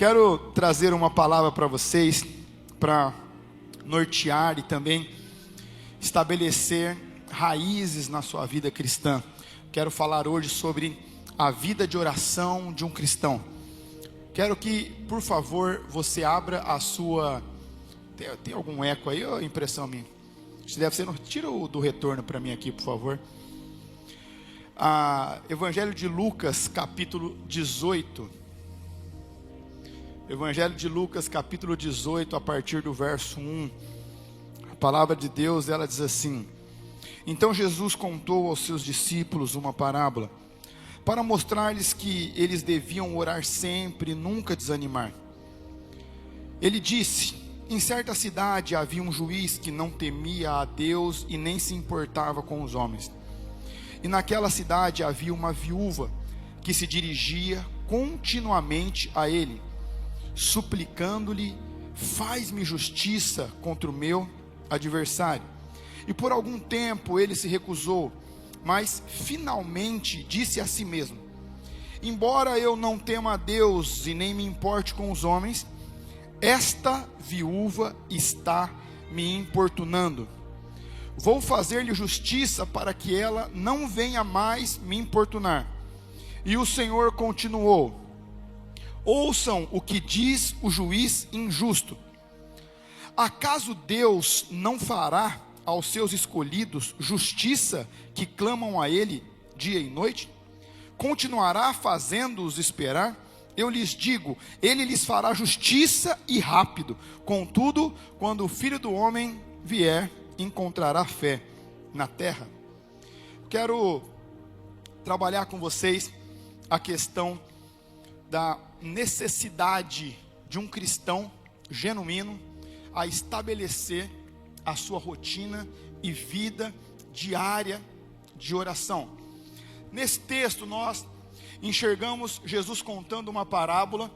Quero trazer uma palavra para vocês, para nortear e também estabelecer raízes na sua vida cristã. Quero falar hoje sobre a vida de oração de um cristão. Quero que, por favor, você abra a sua... Tem algum eco aí ou impressão minha? Isso deve ser... Tira o do retorno para mim aqui, por favor. Evangelho de Lucas, capítulo 18. Evangelho de Lucas, capítulo 18, a partir do verso 1. A palavra de Deus, ela diz assim: Então Jesus contou aos seus discípulos uma parábola, para mostrar-lhes que eles deviam orar sempre e nunca desanimar. Ele disse: Em certa cidade havia um juiz que não temia a Deus e nem se importava com os homens. E naquela cidade havia uma viúva que se dirigia continuamente a ele, suplicando-lhe: faz-me justiça contra o meu adversário. E por algum tempo ele se recusou, mas finalmente disse a si mesmo: embora eu não tema a Deus e nem me importe com os homens, esta viúva está me importunando. Vou fazer-lhe justiça para que ela não venha mais me importunar. E o Senhor continuou: ouçam o que diz o juiz injusto. Acaso Deus não fará aos seus escolhidos justiça que clamam a Ele dia e noite? Continuará fazendo-os esperar? Eu lhes digo, Ele lhes fará justiça e rápido. Contudo, quando o Filho do Homem vier, encontrará fé na terra? Quero trabalhar com vocês a questão da necessidade de um cristão genuíno a estabelecer a sua rotina e vida diária de oração. Nesse texto nós enxergamos Jesus contando uma parábola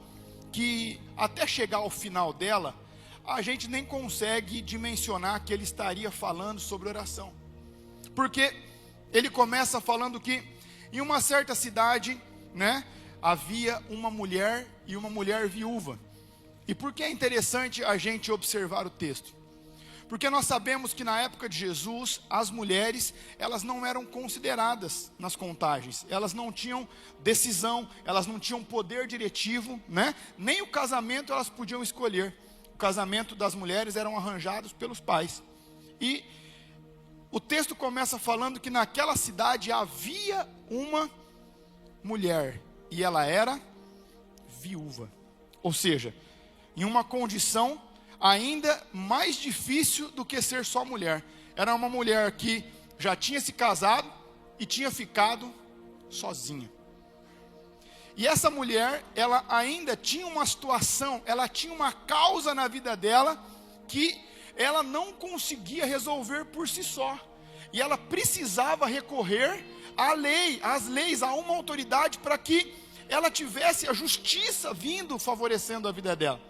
que, até chegar ao final dela, a gente nem consegue dimensionar que ele estaria falando sobre oração, porque ele começa falando que em uma certa cidade, havia uma mulher e uma mulher viúva. E por que é interessante a gente observar o texto? Porque nós sabemos que na época de Jesus, as mulheres, elas não eram consideradas nas contagens. Elas não tinham decisão, elas não tinham poder diretivo, Nem o casamento elas podiam escolher. O casamento das mulheres eram arranjados pelos pais. E o texto começa falando que naquela cidade havia uma mulher, e ela era viúva. Ou seja, em uma condição ainda mais difícil do que ser só mulher. Era uma mulher que já tinha se casado e tinha ficado sozinha. E essa mulher, ela ainda tinha uma situação, ela tinha uma causa na vida dela que ela não conseguia resolver por si só. E ela precisava recorrer à lei, às leis, a uma autoridade para que ela tivesse a justiça vindo favorecendo a vida dela.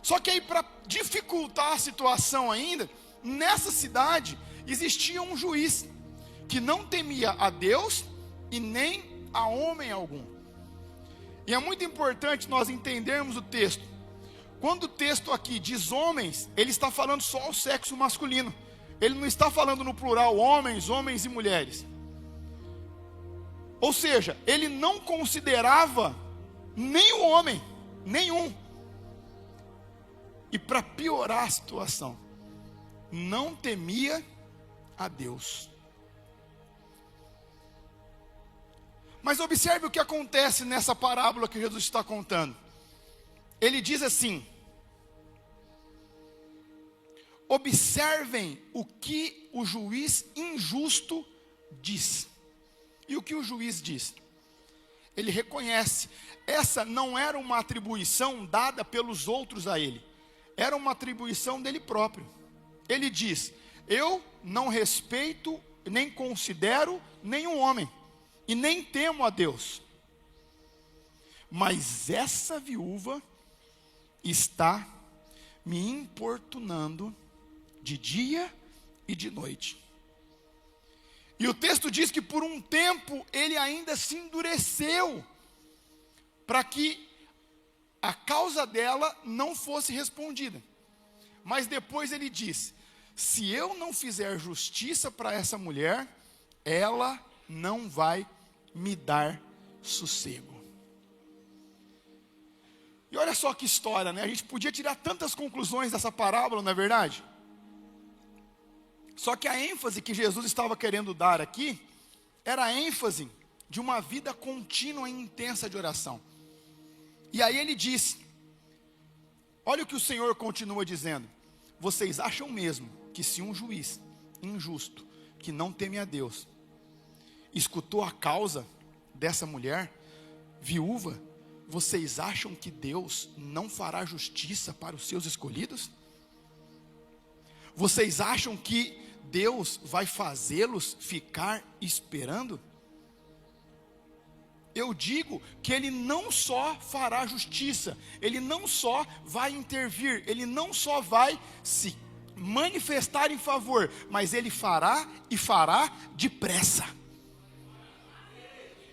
Só que aí, para dificultar a situação ainda, nessa cidade existia um juiz que não temia a Deus e nem a homem algum. E é muito importante nós entendermos o texto. Quando o texto aqui diz homens, ele está falando só ao sexo masculino. Ele não está falando no plural homens e mulheres. Ou seja, ele não considerava nem o homem, nenhum. E para piorar a situação, não temia a Deus. Mas observe o que acontece nessa parábola que Jesus está contando. Ele diz assim: observem o que o juiz injusto diz. E o que o juiz diz? Ele reconhece, essa não era uma atribuição dada pelos outros a ele, era uma atribuição dele próprio. Ele diz: eu não respeito, nem considero nenhum homem, e nem temo a Deus. Mas essa viúva está me importunando de dia e de noite. E o texto diz que por um tempo ele ainda se endureceu, para que a causa dela não fosse respondida. Mas depois ele diz: se eu não fizer justiça para essa mulher, ela não vai me dar sossego. E olha só que história, né? A gente podia tirar tantas conclusões dessa parábola, não é verdade? Só que a ênfase que Jesus estava querendo dar aqui era a ênfase de uma vida contínua e intensa de oração. E aí ele diz, olha o que o Senhor continua dizendo: vocês acham mesmo que se um juiz injusto, que não teme a Deus, escutou a causa dessa mulher viúva, vocês acham que Deus não fará justiça para os seus escolhidos? Vocês acham que Deus vai fazê-los ficar esperando? Eu digo que Ele não só fará justiça, Ele não só vai intervir, Ele não só vai se manifestar em favor, mas Ele fará e fará depressa.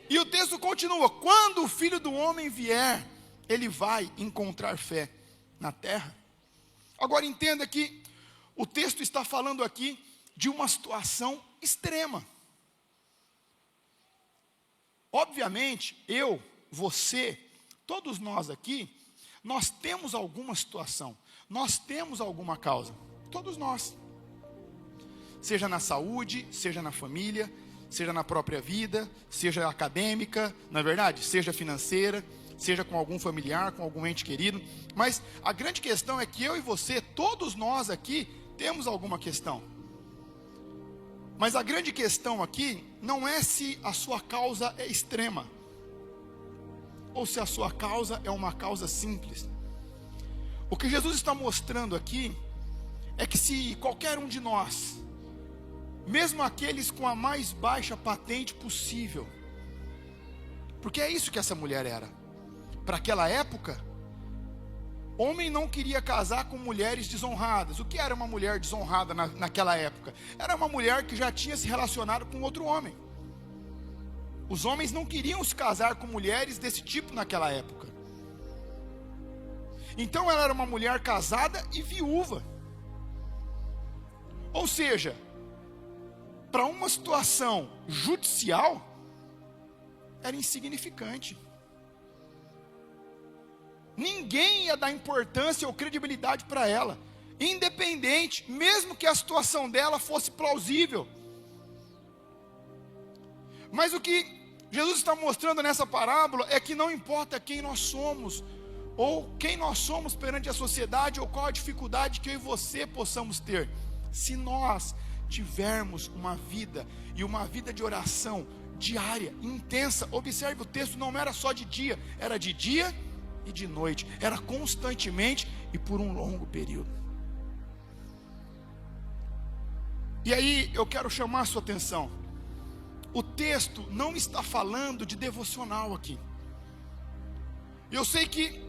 E o texto continua: quando o Filho do Homem vier, Ele vai encontrar fé na terra. Agora entenda que o texto está falando aqui de uma situação extrema. Obviamente, eu, você, todos nós aqui, nós temos alguma situação, nós temos alguma causa, todos nós. Seja na saúde, seja na família, seja na própria vida, seja acadêmica, não é verdade? Seja financeira, seja com algum familiar, com algum ente querido. Mas a grande questão é que eu e você, todos nós aqui, temos alguma questão. Mas a grande questão aqui não é se a sua causa é extrema, ou se a sua causa é uma causa simples. O que Jesus está mostrando aqui é que se qualquer um de nós, mesmo aqueles com a mais baixa patente possível, porque é isso que essa mulher era. Para aquela época, homem não queria casar com mulheres desonradas. O que era uma mulher desonrada naquela época? Era uma mulher que já tinha se relacionado com outro homem. Os homens não queriam se casar com mulheres desse tipo naquela época. Então ela era uma mulher casada e viúva. Ou seja, para uma situação judicial, era insignificante. Ninguém ia dar importância ou credibilidade para ela, independente, mesmo que a situação dela fosse plausível. Mas o que Jesus está mostrando nessa parábola é que não importa quem nós somos, ou quem nós somos perante a sociedade, ou qual a dificuldade que eu e você possamos ter, se nós tivermos uma vida, e uma vida de oração diária, intensa. Observe, o texto não era só de dia, era de dia e de noite, era constantemente e por um longo período. E aí eu quero chamar a sua atenção: o texto não está falando de devocional aqui. Eu sei que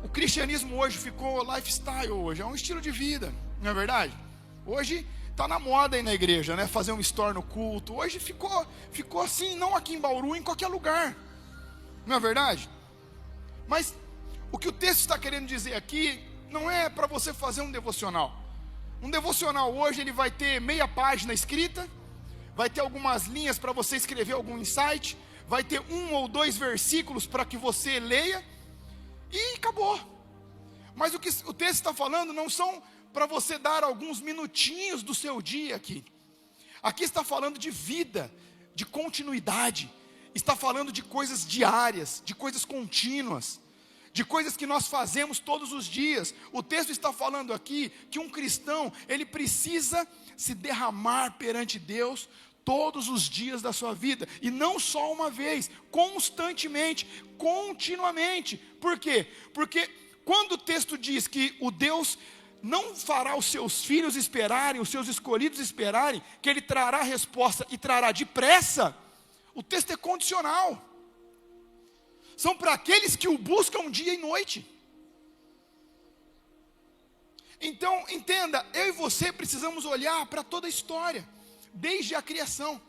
o cristianismo hoje ficou lifestyle, hoje é um estilo de vida, não é verdade? Hoje está na moda aí na igreja, né? Fazer um store no culto. Hoje ficou assim, não aqui em Bauru, em qualquer lugar, não é verdade? Mas o que o texto está querendo dizer aqui não é para você fazer um devocional. Um devocional hoje ele vai ter meia página escrita, vai ter algumas linhas para você escrever algum insight, vai ter 1 ou 2 versículos para que você leia e acabou. Mas o que o texto está falando não são para você dar alguns minutinhos do seu dia aqui. Aqui está falando de vida, de continuidade, está falando de coisas diárias, de coisas contínuas, de coisas que nós fazemos todos os dias. O texto está falando aqui que um cristão, ele precisa se derramar perante Deus todos os dias da sua vida, e não só uma vez, constantemente, continuamente. Por quê? Porque quando o texto diz que o Deus não fará os seus filhos esperarem, os seus escolhidos esperarem, que Ele trará a resposta e trará depressa, o texto é condicional. São para aqueles que o buscam dia e noite. Então, entenda, eu e você precisamos olhar para toda a história, desde a criação.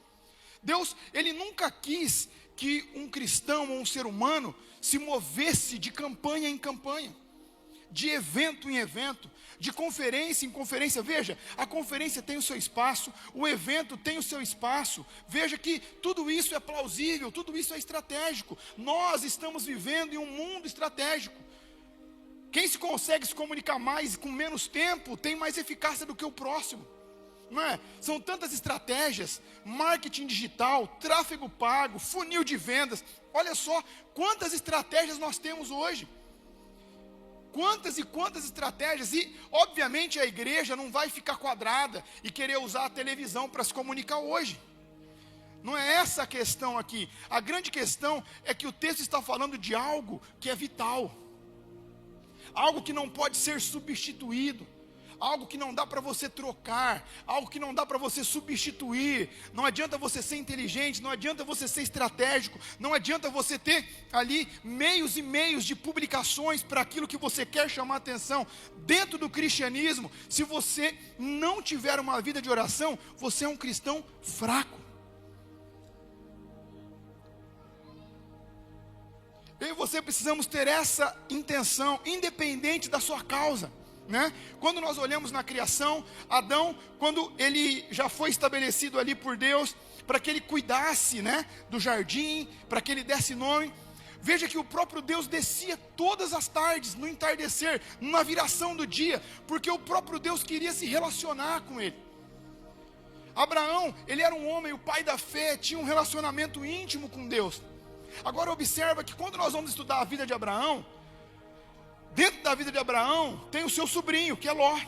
Deus, Ele nunca quis que um cristão ou um ser humano se movesse de campanha em campanha, de evento em evento, de conferência em conferência. Veja, a conferência tem o seu espaço, o evento tem o seu espaço. Veja que tudo isso é plausível, tudo isso é estratégico. Nós estamos vivendo em um mundo estratégico. Quem se consegue se comunicar mais com menos tempo tem mais eficácia do que o próximo, não é? São tantas estratégias: marketing digital, tráfego pago, funil de vendas. Olha só quantas estratégias nós temos hoje. Quantas e quantas estratégias. E obviamente a igreja não vai ficar quadrada e querer usar a televisão para se comunicar hoje. Não é essa a questão aqui. A grande questão é que o texto está falando de algo que é vital, algo que não pode ser substituído, algo que não dá para você trocar, algo que não dá para você substituir. Não adianta você ser inteligente, não adianta você ser estratégico, não adianta você ter ali meios e meios de publicações para aquilo que você quer chamar atenção. Dentro do cristianismo, se você não tiver uma vida de oração, você é um cristão fraco. Eu e você precisamos ter essa intenção, independente da sua causa, né? Quando nós olhamos na criação, Adão, quando ele já foi estabelecido ali por Deus, para que ele cuidasse, né, do jardim, para que ele desse nome, veja que o próprio Deus descia todas as tardes, no entardecer, na viração do dia, porque o próprio Deus queria se relacionar com ele. Abraão, ele era um homem, o pai da fé, tinha um relacionamento íntimo com Deus. Agora observa que quando nós vamos estudar a vida de Abraão, dentro da vida de Abraão tem o seu sobrinho, que é Ló.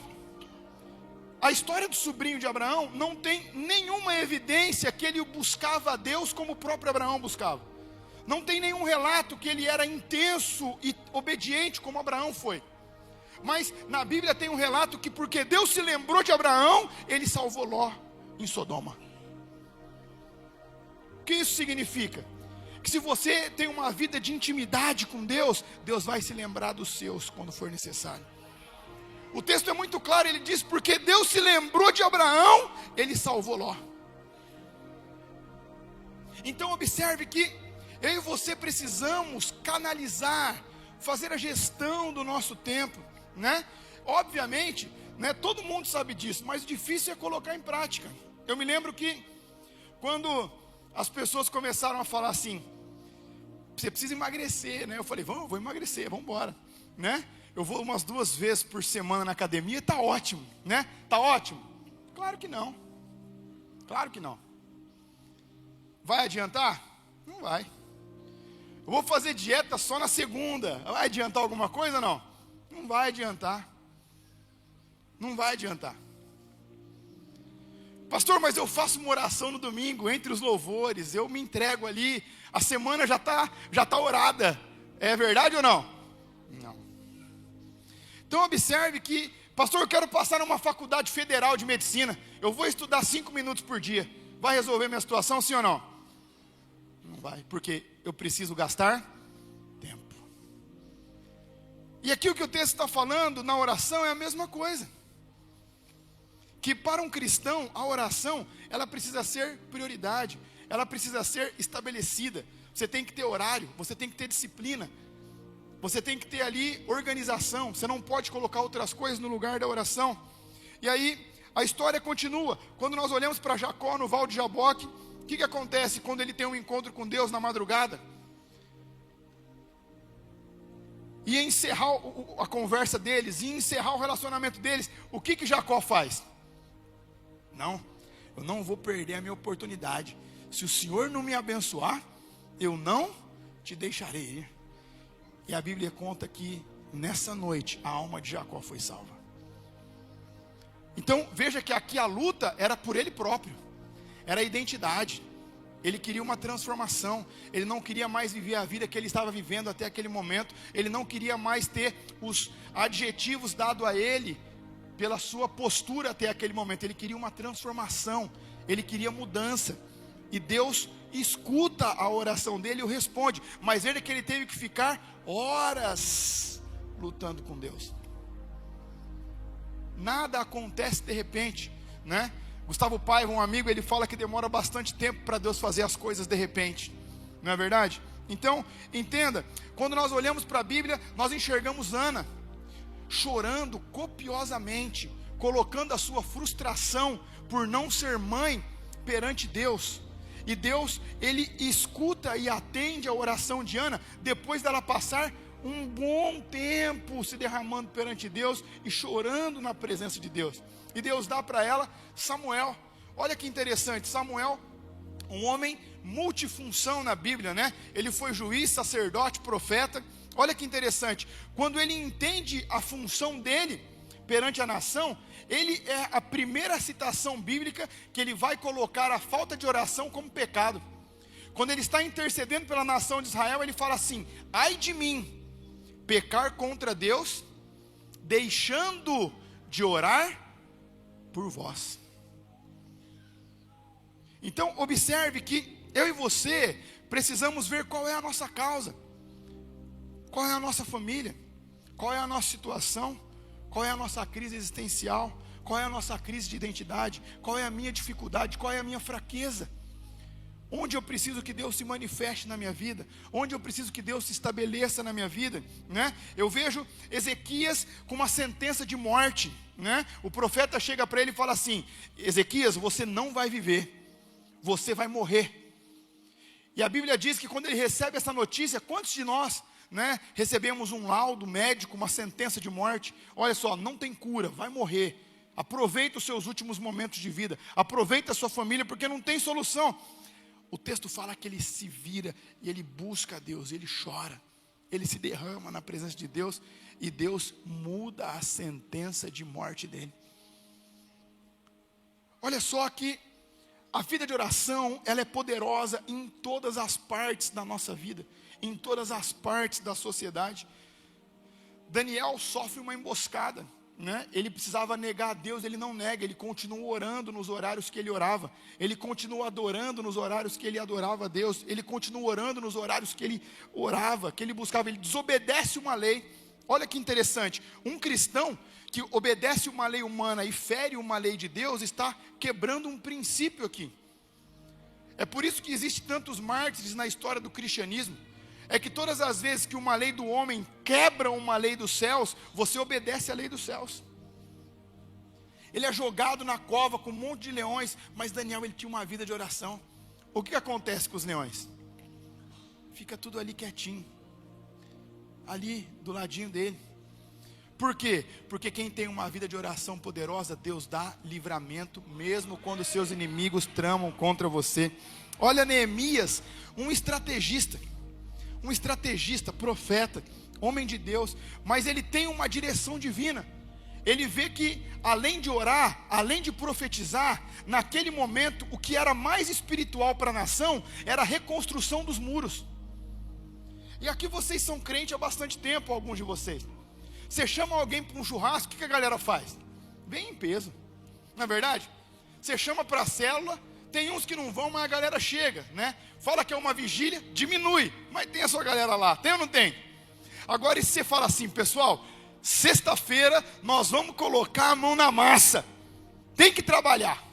A história do sobrinho de Abraão não tem nenhuma evidência que ele buscava a Deus como o próprio Abraão buscava. Não tem nenhum relato que ele era intenso e obediente como Abraão foi. Mas na Bíblia tem um relato que porque Deus se lembrou de Abraão, ele salvou Ló em Sodoma. O que isso significa? Que se você tem uma vida de intimidade com Deus, Deus vai se lembrar dos seus quando for necessário. O texto é muito claro, ele diz: porque Deus se lembrou de Abraão, ele salvou Ló. Então observe que eu e você precisamos canalizar, fazer a gestão do nosso tempo, né? Obviamente, né, todo mundo sabe disso, mas o difícil é colocar em prática. Eu me lembro que quando as pessoas começaram a falar assim: você precisa emagrecer, né? Eu falei: vou emagrecer, vamos embora, né? Eu vou umas 2 vezes por semana na academia, tá ótimo, né? Tá ótimo? Claro que não. Claro que não. Vai adiantar? Não vai. Eu vou fazer dieta só na segunda. Vai adiantar alguma coisa ou não? Não vai adiantar. Não vai adiantar. Pastor, mas eu faço uma oração no domingo, entre os louvores, eu me entrego ali, a semana já tá orada. É verdade ou não? Não. Então observe que, pastor, eu quero passar numa faculdade federal de medicina, eu vou estudar 5 minutos por dia. Vai resolver minha situação, sim ou não? Não vai, porque eu preciso gastar tempo. E aqui o que o texto está falando na oração é a mesma coisa. Que para um cristão, a oração, ela precisa ser prioridade, ela precisa ser estabelecida. Você tem que ter horário, você tem que ter disciplina, você tem que ter ali organização, você não pode colocar outras coisas no lugar da oração. E aí, a história continua. Quando nós olhamos para Jacó no Val de Jaboque, o que acontece quando ele tem um encontro com Deus na madrugada? E encerrar a conversa deles, e encerrar o relacionamento deles, o que Jacó faz? Não, eu não vou perder a minha oportunidade. Se o Senhor não me abençoar, eu não te deixarei ir. E a Bíblia conta que nessa noite a alma de Jacó foi salva. Então veja que aqui a luta era por ele próprio, era a identidade. Ele queria uma transformação, ele não queria mais viver a vida que ele estava vivendo até aquele momento, ele não queria mais ter os adjetivos dados a ele pela sua postura até aquele momento. Ele queria uma transformação, ele queria mudança, e Deus escuta a oração dele e o responde, mas veja que ele teve que ficar horas lutando com Deus. Nada acontece de repente, né? Gustavo Paiva, um amigo, ele fala que demora bastante tempo para Deus fazer as coisas de repente, não é verdade? Então, entenda, quando nós olhamos para a Bíblia, nós enxergamos Ana chorando copiosamente, colocando a sua frustração por não ser mãe perante Deus. E Deus, Ele escuta e atende a oração de Ana, depois dela passar um bom tempo se derramando perante Deus e chorando na presença de Deus. E Deus dá para ela Samuel. Olha que interessante, Samuel, um homem multifunção na Bíblia, né? Ele foi juiz, sacerdote, profeta. Olha que interessante, quando ele entende a função dele perante a nação, ele é a primeira citação bíblica que ele vai colocar a falta de oração como pecado. Quando ele está intercedendo pela nação de Israel, ele fala assim: ai de mim, pecar contra Deus, deixando de orar por vós. Então observe que eu e você precisamos ver qual é a nossa causa, qual é a nossa família, qual é a nossa situação, qual é a nossa crise existencial, qual é a nossa crise de identidade, qual é a minha dificuldade, qual é a minha fraqueza, onde eu preciso que Deus se manifeste na minha vida, onde eu preciso que Deus se estabeleça na minha vida, né? Eu vejo Ezequias com uma sentença de morte, né? O profeta chega para ele e fala assim: Ezequias, você não vai viver, você vai morrer. E a Bíblia diz que quando ele recebe essa notícia, quantos de nós, né, recebemos um laudo médico, uma sentença de morte? Olha só, não tem cura, vai morrer. Aproveita os seus últimos momentos de vida, aproveita a sua família, porque não tem solução. O texto fala que ele se vira e ele busca a Deus, ele chora, ele se derrama na presença de Deus, e Deus muda a sentença de morte dele. Olha só que a vida de oração, ela é poderosa em todas as partes da nossa vida, em todas as partes da sociedade. Daniel sofre uma emboscada, né? Ele precisava negar a Deus, ele não nega, ele continua orando nos horários que ele orava, ele continua adorando nos horários que ele adorava a Deus, ele continua orando nos horários que ele orava, que ele buscava, ele desobedece uma lei. Olha que interessante, um cristão que obedece uma lei humana e fere uma lei de Deus, está quebrando um princípio aqui. É por isso que existem tantos mártires na história do cristianismo. É que todas as vezes que uma lei do homem quebra uma lei dos céus, você obedece à lei dos céus. Ele é jogado na cova com um monte de leões, mas Daniel, ele tinha uma vida de oração. O que acontece com os leões? Fica tudo ali quietinho, ali do ladinho dele. Por quê? Porque quem tem uma vida de oração poderosa, Deus dá livramento, mesmo quando seus inimigos tramam contra você. Olha Neemias, um estrategista, profeta, homem de Deus, mas ele tem uma direção divina. Ele vê que além de orar, além de profetizar, naquele momento o que era mais espiritual para a nação era a reconstrução dos muros. E aqui vocês são crentes há bastante tempo, alguns de vocês. Você chama alguém para um churrasco, o que a galera faz? Vem em peso, não é verdade? Você chama para a célula, tem uns que não vão, mas a galera chega, né? Fala que é uma vigília, diminui, mas tem a sua galera lá, tem ou não tem? Agora, e se você fala assim, pessoal, sexta-feira nós vamos colocar a mão na massa, tem que trabalhar.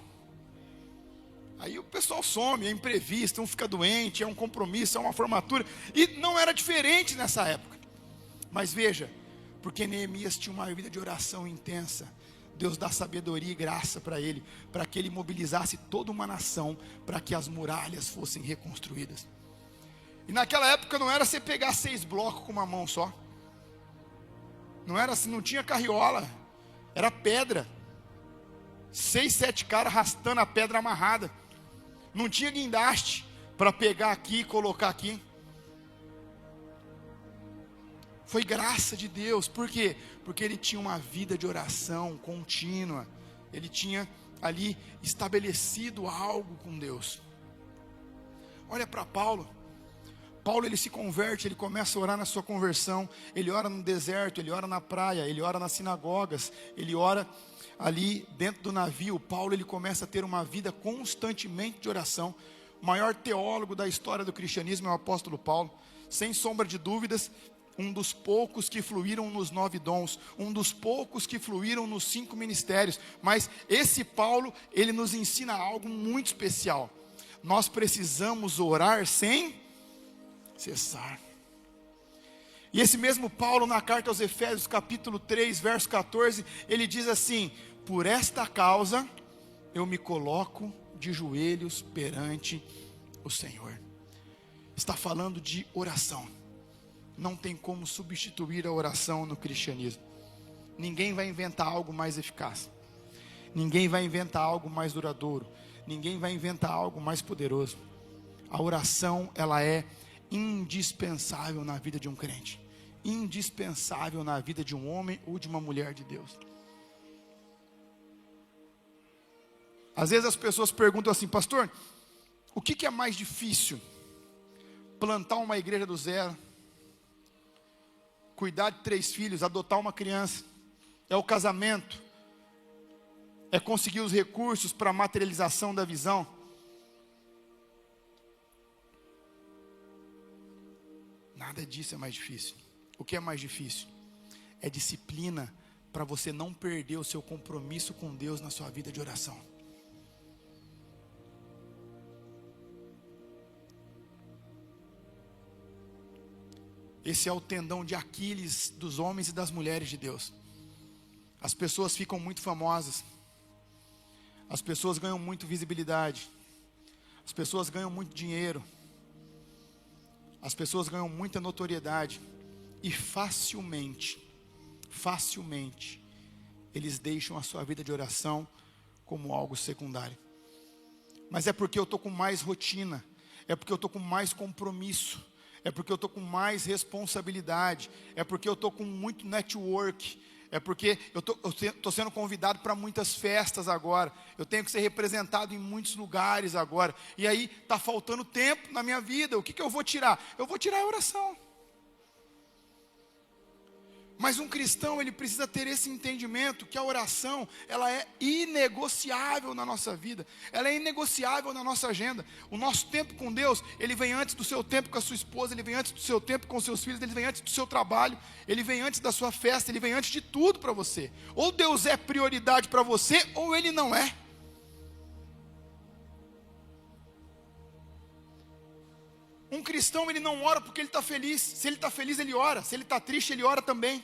Aí o pessoal some, é imprevisto, um fica doente, é um compromisso, é uma formatura, e não era diferente nessa época. Mas veja, porque Neemias tinha uma vida de oração intensa, Deus dá sabedoria e graça para ele, para que ele mobilizasse toda uma nação, para que as muralhas fossem reconstruídas. E naquela época não era você pegar 6 blocos com uma mão só, não era assim, não tinha carriola, era pedra, 6, 7 caras arrastando a pedra amarrada, não tinha guindaste para pegar aqui e colocar aqui. Foi graça de Deus, por quê? Porque ele tinha uma vida de oração contínua, ele tinha ali estabelecido algo com Deus. Olha para Paulo, ele se converte, ele começa a orar na sua conversão, ele ora no deserto, ele ora na praia, ele ora nas sinagogas, ele ora ali dentro do navio. Paulo, ele começa a ter uma vida constantemente de oração. O maior teólogo da história do cristianismo é o apóstolo Paulo, sem sombra de dúvidas, um dos poucos que fluíram nos 9 dons, um dos poucos que fluíram nos 5 ministérios. Mas esse Paulo, ele nos ensina algo muito especial. Nós precisamos orar sem cessar. E esse mesmo Paulo, na carta aos Efésios, capítulo 3, verso 14, ele diz assim: por esta causa eu me coloco de joelhos perante o Senhor. Está falando de oração. Não tem como substituir a oração no cristianismo. Ninguém vai inventar algo mais eficaz. Ninguém vai inventar algo mais duradouro. Ninguém vai inventar algo mais poderoso. A oração, ela é indispensável na vida de um crente. Indispensável na vida de um homem ou de uma mulher de Deus. Às vezes as pessoas perguntam assim: pastor, o que é mais difícil? Plantar uma igreja do zero, cuidar de 3 filhos, adotar uma criança, é o casamento, é conseguir os recursos para a materialização da visão? Nada disso é mais difícil. O que é mais difícil? É disciplina para você não perder o seu compromisso com Deus na sua vida de oração. Esse é o tendão de Aquiles dos homens e das mulheres de Deus. As pessoas ficam muito famosas. As pessoas ganham muito visibilidade. As pessoas ganham muito dinheiro. As pessoas ganham muita notoriedade. E facilmente, eles deixam a sua vida de oração como algo secundário. Mas é porque eu estou com mais rotina. É porque eu estou com mais compromisso. É porque eu estou com mais responsabilidade. É porque eu estou com muito network. É porque eu estou sendo convidado para muitas festas agora. Eu tenho que ser representado em muitos lugares agora. E aí está faltando tempo na minha vida. O que eu vou tirar? Eu vou tirar a oração. Mas um cristão, ele precisa ter esse entendimento que a oração, ela é inegociável na nossa vida. Ela é inegociável na nossa agenda. O nosso tempo com Deus, ele vem antes do seu tempo com a sua esposa, ele vem antes do seu tempo com os seus filhos, ele vem antes do seu trabalho, ele vem antes da sua festa, ele vem antes de tudo para você. Ou Deus é prioridade para você, ou ele não é. Um cristão, ele não ora porque ele está feliz. Se ele está feliz, ele ora. Se ele está triste, ele ora também.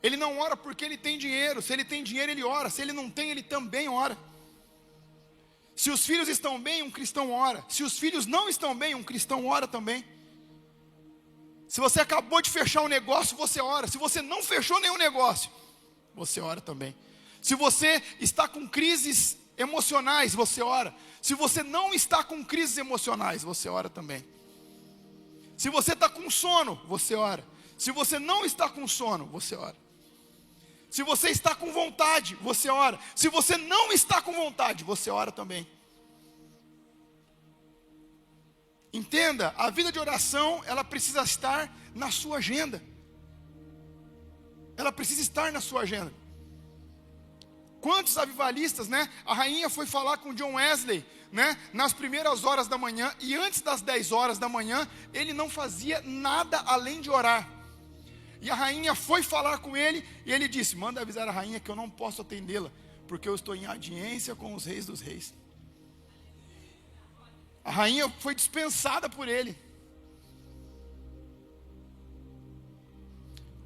Ele não ora porque ele tem dinheiro. Se ele tem dinheiro, ele ora. Se ele não tem, ele também ora. Se os filhos estão bem, um cristão ora. Se os filhos não estão bem, um cristão ora também. Se você acabou de fechar um negócio, você ora. Se você não fechou nenhum negócio, você ora também. Se você está com crises emocionais, você ora. Se você não está com crises emocionais, você ora também. Se você está com sono, você ora. Se você não está com sono, você ora. Se você está com vontade, você ora. Se você não está com vontade, você ora também. Entenda, a vida de oração, ela precisa estar na sua agenda. Ela precisa estar na sua agenda. Quantos avivalistas, né? A rainha foi falar com John Wesley, né? Nas primeiras horas da manhã, e antes das 10 horas da manhã, ele não fazia nada além de orar. E a rainha foi falar com ele, e ele disse: manda avisar a rainha que eu não posso atendê-la, porque eu estou em audiência com os reis dos reis. A rainha foi dispensada por ele.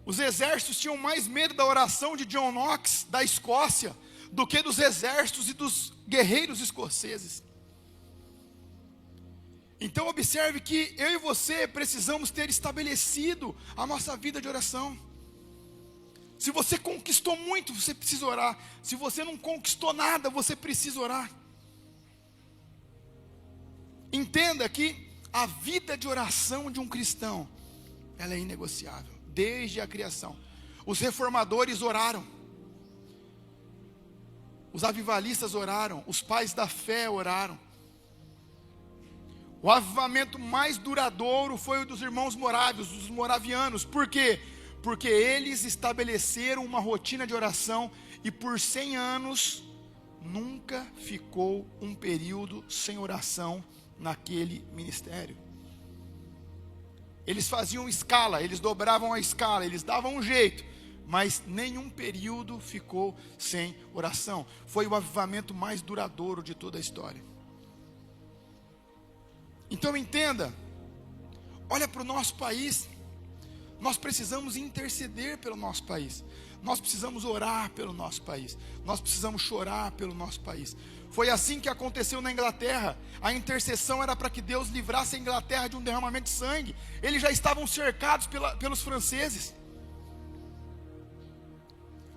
Os exércitos tinham mais medo da oração de John Knox, da Escócia, do que dos exércitos e dos guerreiros escoceses. Então observe que eu e você precisamos ter estabelecido a nossa vida de oração. Se você conquistou muito, você precisa orar. Se você não conquistou nada, você precisa orar. Entenda que a vida de oração de um cristão, ela é inegociável, desde a criação. Os reformadores oraram. Os avivalistas oraram, os pais da fé oraram. O avivamento mais duradouro foi o dos irmãos morávios, dos moravianos. Por quê? Porque eles estabeleceram uma rotina de oração e por 100 anos nunca ficou um período sem oração naquele ministério. Eles faziam escala, eles dobravam a escala, eles davam um jeito, mas nenhum período ficou sem oração. Foi o avivamento mais duradouro de toda a história. Então entenda, Olha para o nosso país. Nós precisamos interceder pelo nosso país. Nós precisamos orar pelo nosso país. Nós precisamos chorar pelo nosso país. Foi assim que aconteceu na Inglaterra. A intercessão era para que Deus livrasse a Inglaterra de um derramamento de sangue. Eles já estavam cercados pelos franceses.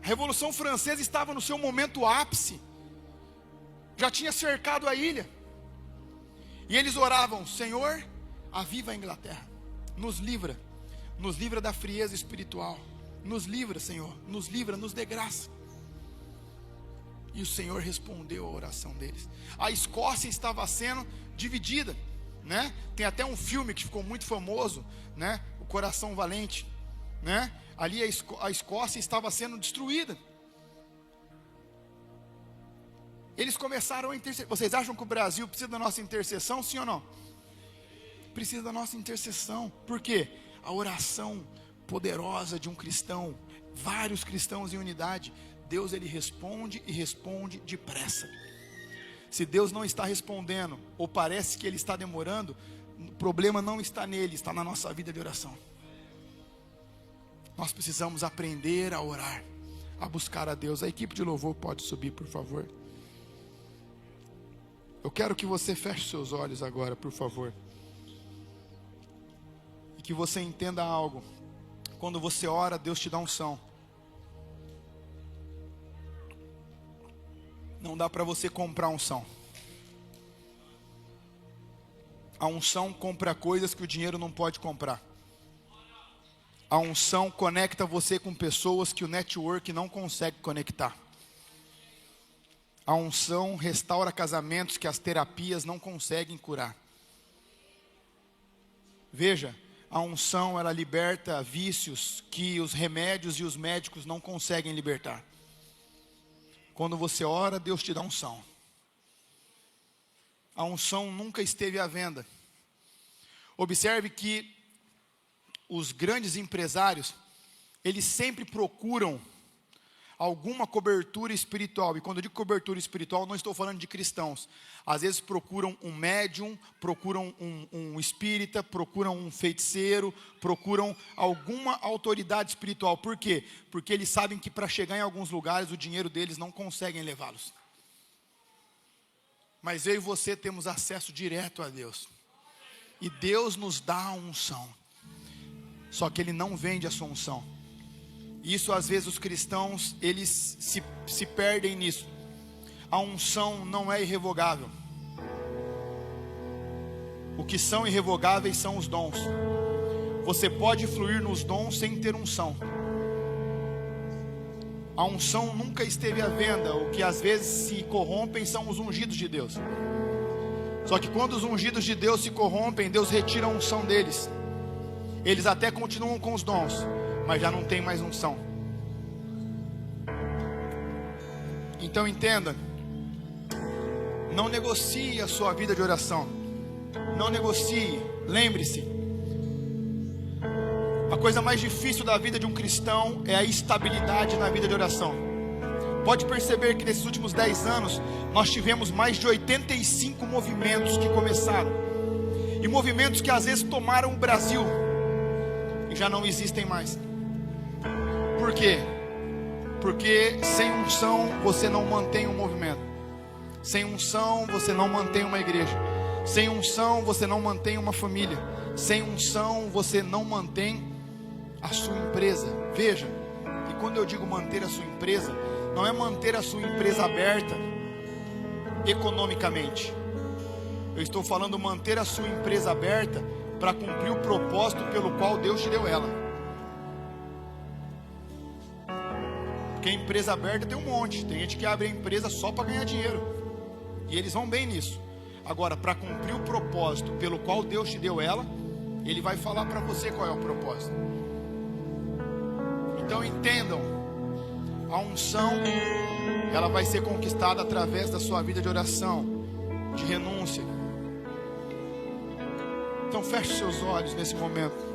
A Revolução Francesa estava no seu momento ápice. Já tinha cercado a ilha. E eles oravam: Senhor, aviva a Inglaterra. Nos livra. Nos livra da frieza espiritual. Nos livra, Senhor. Nos livra, nos dê graça. E o Senhor respondeu a oração deles. A Escócia estava sendo dividida, né? Tem até um filme que ficou muito famoso, né? O Coração Valente, né? Ali a Escócia estava sendo destruída. Eles começaram a interceder. Vocês acham que o Brasil precisa da nossa intercessão, sim ou não? Precisa da nossa intercessão. Por quê? A oração poderosa de um cristão, vários cristãos em unidade, Deus ele responde e responde depressa. Se Deus não está respondendo, ou parece que ele está demorando, o problema não está nele, está na nossa vida de oração. Nós precisamos aprender a orar, a buscar a Deus. A equipe de louvor pode subir, por favor. Eu quero que você feche seus olhos agora, por favor. E que você entenda algo. Quando você ora, Deus te dá unção. Não dá para você comprar unção. A unção compra coisas que o dinheiro não pode comprar. A unção conecta você com pessoas que o network não consegue conectar. A unção restaura casamentos que as terapias não conseguem curar. Veja, a unção ela liberta vícios que os remédios e os médicos não conseguem libertar. Quando você ora, Deus te dá unção. A unção nunca esteve à venda. Observe que os grandes empresários, eles sempre procuram alguma cobertura espiritual. E quando eu digo cobertura espiritual, não estou falando de cristãos. Às vezes procuram um médium, procuram um espírita, procuram um feiticeiro, procuram alguma autoridade espiritual. Por quê? Porque eles sabem que para chegar em alguns lugares, o dinheiro deles não conseguem levá-los. Mas eu e você temos acesso direto a Deus. E Deus nos dá a unção. Só que Ele não vende a sua unção. Isso às vezes os cristãos, eles se perdem nisso. A unção não é irrevogável. O que são irrevogáveis são os dons. Você pode fluir nos dons sem ter unção. A unção nunca esteve à venda. O que às vezes se corrompem são os ungidos de Deus. Só que quando os ungidos de Deus se corrompem, Deus retira a unção deles. Eles até continuam com os dons, mas já não tem mais unção. Então entenda, não negocie a sua vida de oração. Não negocie, lembre-se. A coisa mais difícil da vida de um cristão é a estabilidade na vida de oração. Pode perceber que nesses últimos 10 anos, nós tivemos mais de 85 movimentos que começaram. E movimentos que às vezes tomaram o Brasil e já não existem mais. Por quê? Porque sem unção você não mantém um movimento. Sem unção você não mantém uma igreja. Sem unção você não mantém uma família. Sem unção você não mantém a sua empresa. Veja, e quando eu digo manter a sua empresa, não é manter a sua empresa aberta economicamente. Eu estou falando manter a sua empresa aberta para cumprir o propósito pelo qual Deus te deu ela. Porque a empresa aberta tem um monte. Tem gente que abre a empresa só para ganhar dinheiro. E eles vão bem nisso. Agora, para cumprir o propósito pelo qual Deus te deu ela, Ele vai falar para você qual é o propósito. Então entendam, a unção, ela vai ser conquistada através da sua vida de oração, de renúncia. Então feche seus olhos nesse momento.